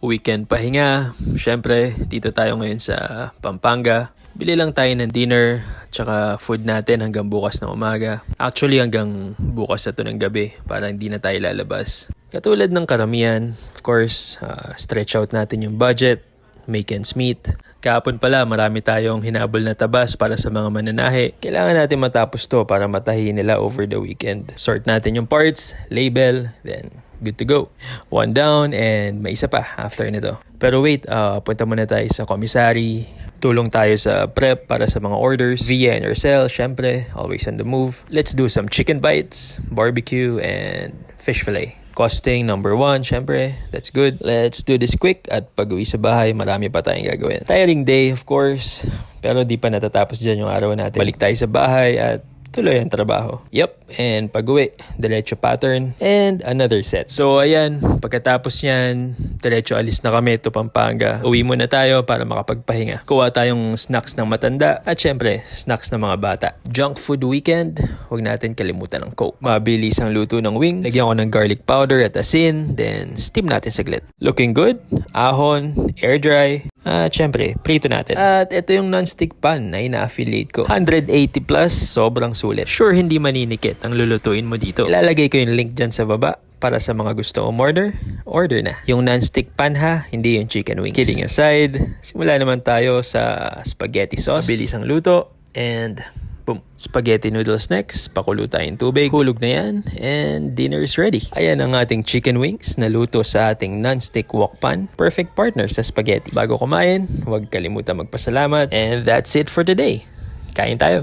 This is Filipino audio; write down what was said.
weekend pahinga. Syempre, dito tayo ngayon sa Pampanga. Bili lang tayo ng dinner, tsaka food natin hanggang bukas ng umaga. Actually, hanggang bukas na to ng gabi para hindi na tayo lalabas. Katulad ng karamihan, of course, stretch out natin yung budget, make ends meet. Kahapon pala, marami tayong hinabol na tabas para sa mga mananahe. Kailangan natin matapos to para matahin nila over the weekend. Sort natin yung parts, label, then good to go. One down and may isa pa after nito. Pero wait, punta muna tayo sa commissary. Tulong tayo sa prep para sa mga orders. Via and Arcel, syempre, always on the move. Let's do some chicken bites, barbecue, and fish fillet. Costing number 1, syempre, that's good. Let's do this quick at pag-uwi sa bahay, marami pa tayong gagawin. Tiring day, of course, pero di pa natatapos dyan yung araw natin. Balik tayo sa bahay at tuloy ang trabaho. Yep, and pag-uwi, diretso pattern, and another set. So ayan, pagkatapos yan, diretso alis na kami to Pampanga. Uwi muna tayo para makapagpahinga. Kuha tayong snacks ng matanda at syempre, snacks ng mga bata. Junk food weekend, huwag natin kalimutan ng Coke. Mabilis ang luto ng wings. Lagyan ko ng garlic powder at asin, then steam natin saglit. Looking good, ahon, air dry, at syempre, prito natin. At ito yung non-stick pan na ina-affiliate ko. 180 plus, sobrang sulit. Sure, hindi maninikit ang lulutuin mo dito. Ilalagay ko yung link dyan sa baba para sa mga gusto order na. Yung non-stick pan ha, hindi yung chicken wings. Kidding aside, simula naman tayo sa spaghetti sauce. Mabilis ang luto, and boom. Spaghetti noodles next. Pakulo tayong tubig. Hulog na yan. And dinner is ready. Ayan ang ating chicken wings na luto sa ating non-stick wok pan. Perfect partner sa spaghetti. Bago kumain, huwag kalimutan magpasalamat. And that's it for today. Kain tayo.